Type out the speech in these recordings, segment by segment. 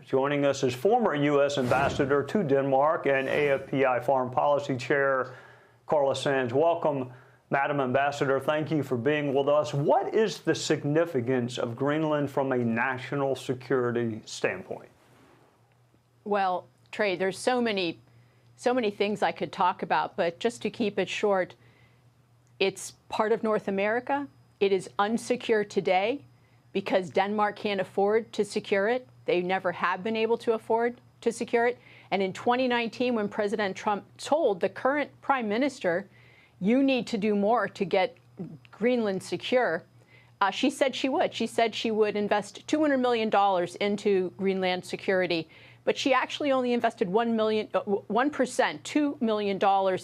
Joining us is former U.S. Ambassador to Denmark and AFPI Foreign Policy Chair Carla Sands. Welcome, Madam Ambassador. Thank you for being with us. What is the significance of Greenland from a national security standpoint? Well, Trey, there's so many things I could talk about, but just to keep it short, it's part of North America. It is unsecure today because Denmark can't afford to secure it. They never have been able to afford to secure it. And in 2019, when President Trump told the current prime minister, you need to do more to get Greenland secure, she said she would. She said she would invest $200 million into Greenland security. But she actually only invested 1%, $2 million,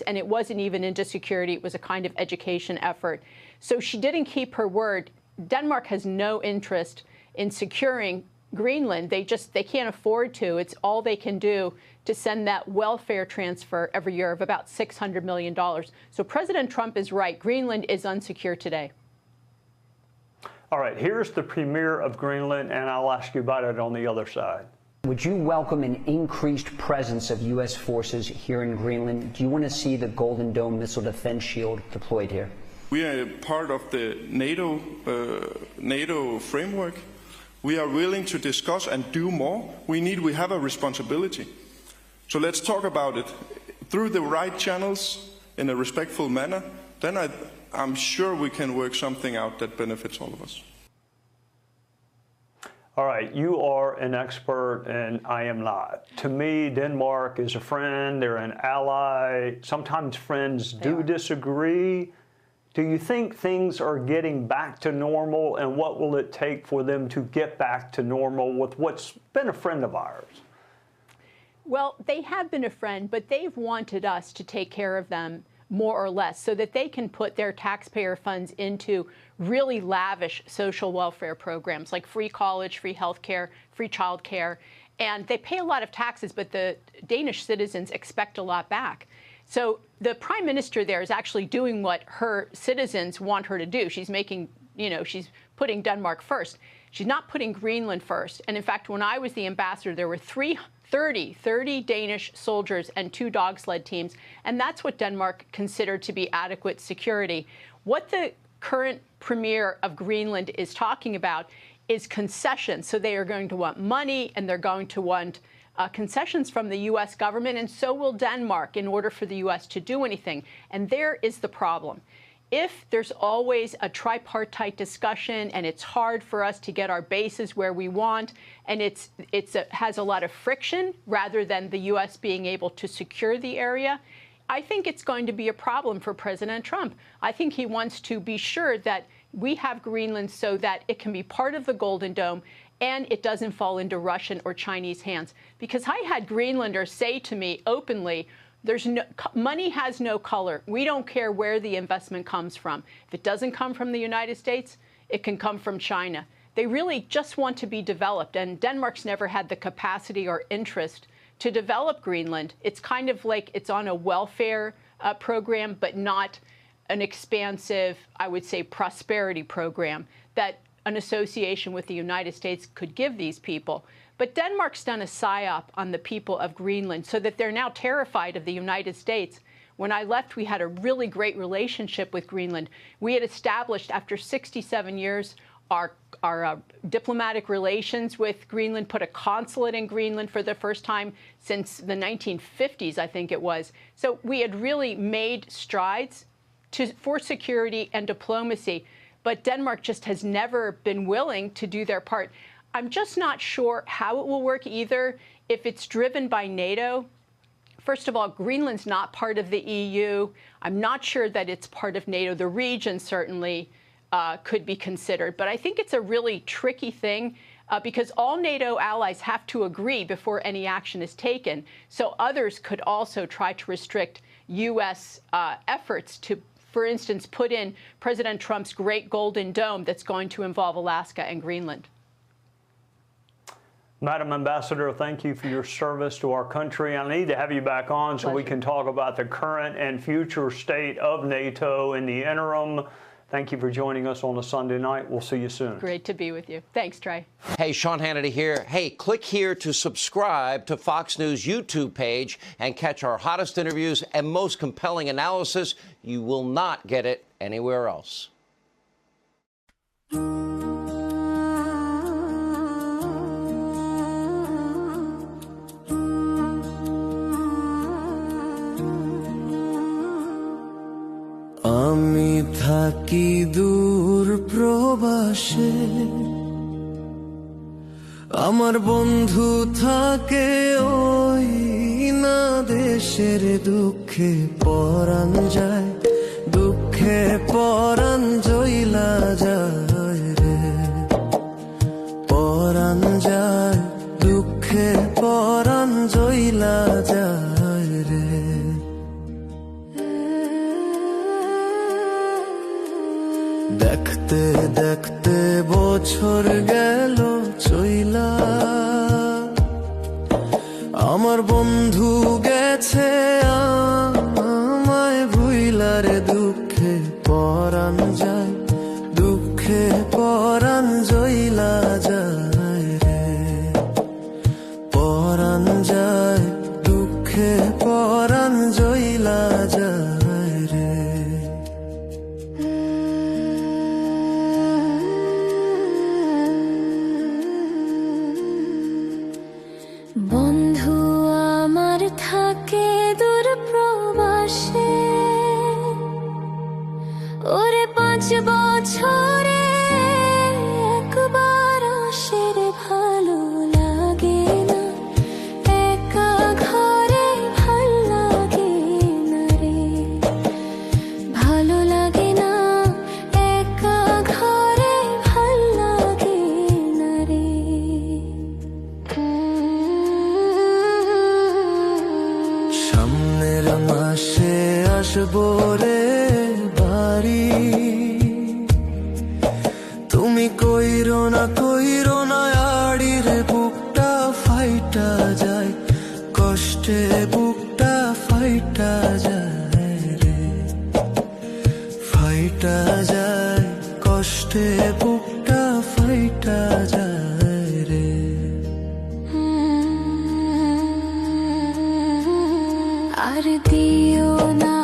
and it wasn't even into security. It was a kind of education effort. So she didn't keep her word. Denmark has no interest in securing Greenland. They can't afford to. It's all they can do to send that welfare transfer every year of about $600 million. So President Trump is right. Greenland is unsecure today. All right, here's the premier of Greenland, and I'll ask you about it on the other side. Would you welcome an increased presence of U.S. forces here in Greenland? Do you want to see the Golden Dome missile defense shield deployed here? We are part of the NATO framework. We are willing to discuss and do more. We have a responsibility. So let's talk about it through the right channels in a respectful manner. Then I'm sure we can work something out that benefits all of us. All right, you are an expert and I am not. To me, Denmark is a friend, they're an ally. Sometimes friends do disagree. Do you think things are getting back to normal, and what will it take for them to get back to normal with what's been a friend of ours? Well, they have been a friend, but they've wanted us to take care of them more or less so that they can put their taxpayer funds into really lavish social welfare programs like free college, free health care, free child care. And they pay a lot of taxes, but the Danish citizens expect a lot back. So the prime minister there is actually doing what her citizens want her to do. She's making, she's putting Denmark first. She's not putting Greenland first. And in fact, when I was the ambassador, there were 30 Danish soldiers and 2 dog sled teams, and that's what Denmark considered to be adequate security. What the current premier of Greenland is talking about is concessions. So they are going to want money, and they're going to want concessions from the U.S. government, and so will Denmark in order for the U.S. to do anything. And there is the problem. If there's always a tripartite discussion and it's hard for us to get our bases where we want, and it has a lot of friction rather than the U.S. being able to secure the area, I think it's going to be a problem for President Trump. I think he wants to be sure that we have Greenland so that it can be part of the Golden Dome and it doesn't fall into Russian or Chinese hands. Because I had Greenlanders say to me openly, money has no color. We don't care where the investment comes from. If it doesn't come from the United States, it can come from China. They really just want to be developed, and Denmark's never had the capacity or interest to develop Greenland. It's kind of like it's on a welfare program, but not an expansive, I would say, prosperity program that an association with the United States could give these people. But Denmark's done a psyop on the people of Greenland so that they're now terrified of the United States. When I left, we had a really great relationship with Greenland. We had established, after 67 years, our diplomatic relations with Greenland, put a consulate in Greenland for the first time since the 1950s, I think it was. So we had really made strides for security and diplomacy. But Denmark just has never been willing to do their part. I'm just not sure how it will work either if it's driven by NATO. First of all, Greenland's not part of the EU. I'm not sure that it's part of NATO. The region certainly could be considered. But I think it's a really tricky thing because all NATO allies have to agree before any action is taken. So others could also try to restrict U.S. efforts to, for instance, put in President Trump's Great Golden Dome that's going to involve Alaska and Greenland. Madam Ambassador, thank you for your service to our country. I need to have you back on so we can talk about the current and future state of NATO in the interim. Thank you for joining us on a Sunday night. We'll see you soon. Great to be with you. Thanks, Trey. Hey, Sean Hannity here. Hey, click here to subscribe to Fox News YouTube page and catch our hottest interviews and most compelling analysis. You will not get it anywhere else. আমি থাকি দূর প্রবাসে, আমার বন্ধু থাকে ওই না দেশের। দুঃখে পরাণ যায়, দুঃখে পরাণ জইলা যায় রে, পরাণ যায়, দুঃখে পরাণ জইলা যায় রে। দেখতে দেখতে বছর গেল চইলা, আমার বন্ধু গেছে আমায় ভুইলা রে। দুঃখে পরাণ যায়, দুঃখে পরাণ জইলা যায় রে, পরাণ যায়, দুঃখে পরাণ জইলা যায় রে। বন্ধু আমার থাকে দূর প্রবাসে, ওরে 5 বছরে একবার আসে রে। ভালো লাগে না একা ঘরে, ভাল লাগে না রে, ভালো লাগে না একা ঘরে, ভাল লাগে না রে। সামনের মাসে আসবো রে বাড়ি, তুমি কইরো না আড়ি রে। বুকটা ফাইটা যায়, কষ্টে বুকটা ফাইটা যায় রে, ফাইটা যায়, কষ্টে বুকটা ফাইটা যায় রে। আর দিও না